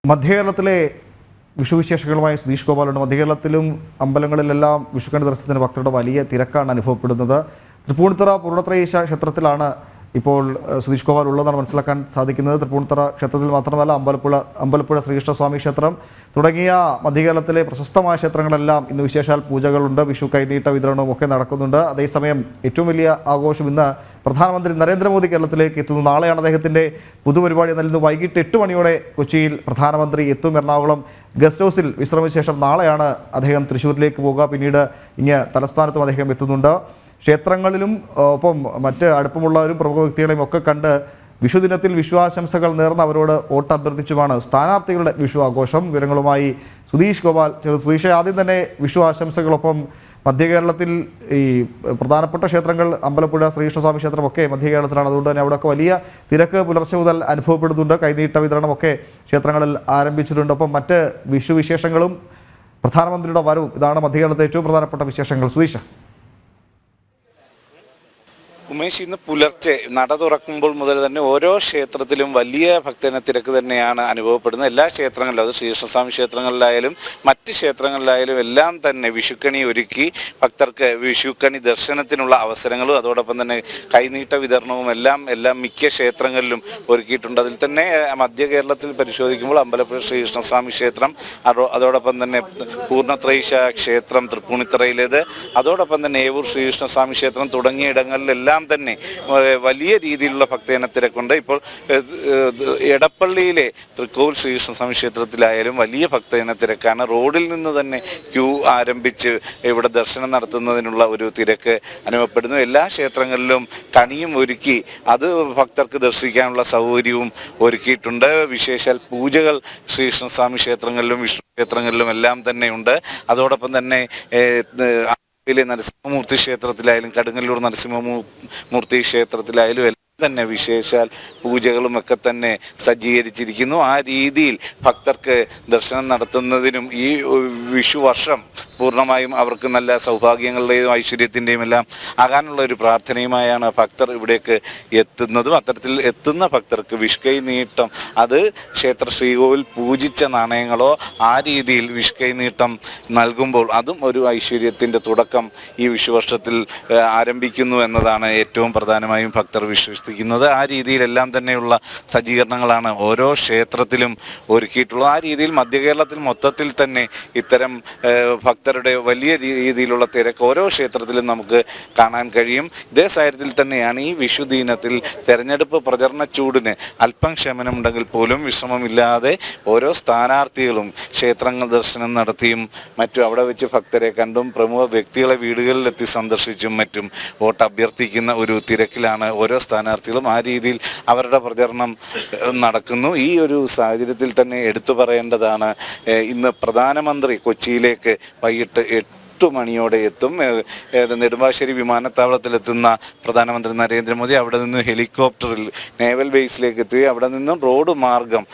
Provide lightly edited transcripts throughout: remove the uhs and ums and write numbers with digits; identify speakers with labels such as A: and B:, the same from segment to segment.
A: മധ്യകേരളത്തിലെ വിഷുവിശേഷങ്ങളുമായി സുധീഷ് ഗോപാലുണ്ട്. മധ്യകേരളത്തിലും അമ്പലങ്ങളിലെല്ലാം വിഷുക്കണി ദർശനത്തിന് ഭക്തരുടെ വലിയ തിരക്കാണ് അനുഭവപ്പെടുന്നത്. തൃപ്പൂണിത്തുറ പൂർണ്ണത്രയീശ ക്ഷേത്രത്തിലാണ് ഇപ്പോൾ സുധീഷ് ഗോപാൽ ഉള്ളതെന്നാണ് മനസ്സിലാക്കാൻ സാധിക്കുന്നത്. തൃപ്പൂണിത്തുറ ക്ഷേത്രത്തിൽ മാത്രമല്ല, അമ്പലപ്പുഴ ശ്രീകൃഷ്ണസ്വാമി ക്ഷേത്രം തുടങ്ങിയ മധ്യകേരളത്തിലെ പ്രശസ്തമായ ക്ഷേത്രങ്ങളെല്ലാം ഇന്ന് വിശേഷാൽ പൂജകളുണ്ട്. വിഷു കൈനീട്ട വിതരണവും ഒക്കെ നടക്കുന്നുണ്ട്. അതേസമയം ഏറ്റവും വലിയ ആഘോഷം ഇന്ന് പ്രധാനമന്ത്രി നരേന്ദ്രമോദി കേരളത്തിലേക്ക് എത്തുന്നു. നാളെയാണ് അദ്ദേഹത്തിൻ്റെ പൊതുപരിപാടി. എന്നാൽ ഇന്ന് വൈകിട്ട് 8 മണിയോടെ കൊച്ചിയിൽ പ്രധാനമന്ത്രി എത്തും. എറണാകുളം ഗസ്റ്റ് ഹൗസിൽ വിശ്രമിച്ച ശേഷം നാളെയാണ് അദ്ദേഹം തൃശ്ശൂരിലേക്ക് പോകുക. പിന്നീട് ഇങ്ങ് തലസ്ഥാനത്തും അദ്ദേഹം എത്തുന്നുണ്ട്. ക്ഷേത്രങ്ങളിലും ഒപ്പം മറ്റ് അടുപ്പമുള്ളവരും പ്രമുഖ വ്യക്തികളെയും ഒക്കെ കണ്ട് വിഷുദിനത്തിൽ വിഷുവാശംസകൾ നേർന്ന് അവരോട് വോട്ട് അഭ്യർത്ഥിച്ചുമാണ് സ്ഥാനാർത്ഥികളുടെ വിഷു ആഘോഷം. വിവരങ്ങളുമായി സുധീഷ് ഗോപാൽ. സുധീഷ്, ആദ്യം തന്നെ വിഷു ആശംസകളൊപ്പം മധ്യകേരളത്തിൽ ഈ പ്രധാനപ്പെട്ട ക്ഷേത്രങ്ങൾ അമ്പലപ്പുഴ ശ്രീകൃഷ്ണസ്വാമി ക്ഷേത്രമൊക്കെ മധ്യകേരളത്തിലാണ്. അതുകൊണ്ട് തന്നെ അവിടെയൊക്കെ വലിയ തിരക്ക് പുലർച്ചെ മുതൽ അനുഭവപ്പെടുന്നുണ്ട്. കൈനീട്ട വിതരണമൊക്കെ ക്ഷേത്രങ്ങളിൽ ആരംഭിച്ചിട്ടുണ്ട്. ഒപ്പം മറ്റ് വിഷു വിശേഷങ്ങളും പ്രധാനമന്ത്രിയുടെ വരവും, ഇതാണ് മധ്യകേരളത്തിലെ ഏറ്റവും പ്രധാനപ്പെട്ട വിശേഷങ്ങൾ. സുധീഷ്.
B: ഉമേഷ്, ഇന്ന് പുലർച്ചെ നട തുറക്കുമ്പോൾ മുതൽ തന്നെ ഓരോ ക്ഷേത്രത്തിലും വലിയ ഭക്തജന തിരക്ക് തന്നെയാണ് അനുഭവപ്പെടുന്നത്. എല്ലാ ക്ഷേത്രങ്ങളിലും, അത് ശ്രീകൃഷ്ണസ്വാമി ക്ഷേത്രങ്ങളിലായാലും മറ്റ് ക്ഷേത്രങ്ങളിലായാലും എല്ലാം തന്നെ വിഷുക്കണി ഒരുക്കി ഭക്തർക്ക് വിഷുക്കണി ദർശനത്തിനുള്ള അവസരങ്ങളും അതോടൊപ്പം തന്നെ കൈനീട്ട വിതരണവും എല്ലാം മിക്ക ക്ഷേത്രങ്ങളിലും ഒരുക്കിയിട്ടുണ്ട്. അതിൽ തന്നെ മധ്യ കേരളത്തിൽ പരിശോധിക്കുമ്പോൾ അമ്പലപ്പുഴ ശ്രീകൃഷ്ണസ്വാമി ക്ഷേത്രം, അതോടൊപ്പം തന്നെ പൂർണ്ണത്രയീശ ക്ഷേത്രം തൃപ്പൂണിത്തുറയിലേത്, അതോടൊപ്പം തന്നെ ഏവൂർ ശ്രീകൃഷ്ണസ്വാമി ക്ഷേത്രം തുടങ്ങിയ ഇടങ്ങളിലെല്ലാം തന്നെ വലിയ രീതിയിലുള്ള ഭക്തജന തിരക്കുണ്ട്. ഇപ്പോൾ എടപ്പള്ളിയിലെ തൃക്കോവിൽ ശ്രീകൃഷ്ണസ്വാമി ക്ഷേത്രത്തിലായാലും വലിയ ഭക്തജന തിരക്കാണ്. റോഡിൽ നിന്ന് തന്നെ ക്യൂ ആരംഭിച്ച് ഇവിടെ ദർശനം നടത്തുന്നതിനുള്ള ഒരു തിരക്ക് അനുഭവപ്പെടുന്നു. എല്ലാ ക്ഷേത്രങ്ങളിലും കണിയും ഒരുക്കി അത് ഭക്തർക്ക് ദർശിക്കാനുള്ള സൗകര്യവും ഒരുക്കിയിട്ടുണ്ട്. വിശേഷാൽ പൂജകൾ ശ്രീകൃഷ്ണസ്വാമി ക്ഷേത്രങ്ങളിലും വിഷ്ണു ക്ഷേത്രങ്ങളിലും എല്ലാം തന്നെ ഉണ്ട്. അതോടൊപ്പം തന്നെ നരസിംഹമൂർത്തി ക്ഷേത്രത്തിലായാലും കടുങ്ങല്ലൂർ നരസിംഹമൂർത്തി ക്ഷേത്രത്തിലായാലും എല്ലാം തന്നെ വിശേഷാൽ പൂജകളും ഒക്കെ തന്നെ സജ്ജീകരിച്ചിരിക്കുന്നു. ആ രീതിയിൽ ഭക്തർക്ക് ദർശനം നടത്തുന്നതിനും ഈ വിഷു വർഷം പൂർണ്ണമായും അവർക്ക് നല്ല സൗഭാഗ്യങ്ങളുടെയും ഐശ്വര്യത്തിൻ്റെയും എല്ലാം ആകാനുള്ള ഒരു പ്രാർത്ഥനയുമായാണ് ഭക്തർ ഇവിടേക്ക് എത്തുന്നതും. അത്തരത്തിൽ എത്തുന്ന ഭക്തർക്ക് വിഷുക്കൈ നീട്ടം, അത് ക്ഷേത്ര ശ്രീകോവിൽ പൂജിച്ച നാണയങ്ങളോ ആ രീതിയിൽ വിഷുക്കൈ നീട്ടം നൽകുമ്പോൾ അതും ഒരു ഐശ്വര്യത്തിൻ്റെ തുടക്കം ഈ വിഷുവർഷത്തിൽ ആരംഭിക്കുന്നു എന്നതാണ് ഏറ്റവും പ്രധാനമായും ഭക്തർ വിശ്വസിക്കുന്നത്. ആ രീതിയിലെല്ലാം തന്നെയുള്ള സജ്ജീകരണങ്ങളാണ് ഓരോ ക്ഷേത്രത്തിലും ഒരുക്കിയിട്ടുള്ളത്. ആ രീതിയിൽ മധ്യകേരളത്തിൽ മൊത്തത്തിൽ തന്നെ ഇത്തരം ഭക്തരുടെ വലിയ രീതിയിലുള്ള തിരക്ക് ഓരോ ക്ഷേത്രത്തിലും നമുക്ക് കാണാൻ കഴിയും. ഇതേ സാഹചര്യത്തിൽ തന്നെയാണ് ഈ വിഷുദിനത്തിൽ തെരഞ്ഞെടുപ്പ് പ്രചരണ ചൂടിന് അല്പം ക്ഷമനമുണ്ടെങ്കിൽ പോലും വിശ്രമമില്ലാതെ ഓരോ സ്ഥാനാർത്ഥികളും ക്ഷേത്രങ്ങൾ ദർശനം നടത്തിയും മറ്റും അവിടെ വെച്ച് ഭക്തരെ കണ്ടും പ്രമുഖ വ്യക്തികളെ വീടുകളിലെത്തി സന്ദർശിച്ചും മറ്റും വോട്ട് അഭ്യർത്ഥിക്കുന്ന ഒരു തിരക്കിലാണ് ഓരോ സ്ഥാനാർത്ഥികളും. ആ രീതിയിൽ അവരുടെ പ്രചരണം നടക്കുന്നു. ഈ ഒരു സാഹചര്യത്തിൽ തന്നെ എടുത്തു പറയേണ്ടതാണ്, ഇന്ന് പ്രധാനമന്ത്രി കൊച്ചിയിലേക്ക് വൈകിട്ട് 8 മണിയോടെ എത്തും. നെടുമ്പാശ്ശേരി വിമാനത്താവളത്തിലെത്തുന്ന പ്രധാനമന്ത്രി നരേന്ദ്രമോദി അവിടെ നിന്ന് ഹെലികോപ്റ്ററിൽ നേവൽ ബേസിലേക്ക് എത്തി അവിടെ നിന്നും റോഡ് മാർഗം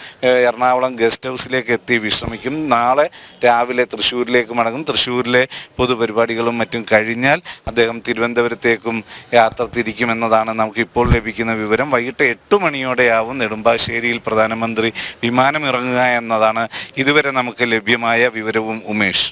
B: എറണാകുളം ഗസ്റ്റ് ഹൗസിലേക്ക് എത്തി വിശ്രമിക്കും. നാളെ രാവിലെ തൃശ്ശൂരിലേക്ക് മടങ്ങും. തൃശ്ശൂരിലെ പൊതുപരിപാടികളും മറ്റും കഴിഞ്ഞാൽ അദ്ദേഹം തിരുവനന്തപുരത്തേക്കും യാത്ര തിരിക്കുമെന്നതാണ് നമുക്കിപ്പോൾ ലഭിക്കുന്ന വിവരം. വൈകിട്ട് 8 മണിയോടെയാവും നെടുമ്പാശ്ശേരിയിൽ പ്രധാനമന്ത്രി വിമാനമിറങ്ങുക എന്നതാണ് ഇതുവരെ നമുക്ക് ലഭ്യമായ വിവരവും. ഉമേഷ്.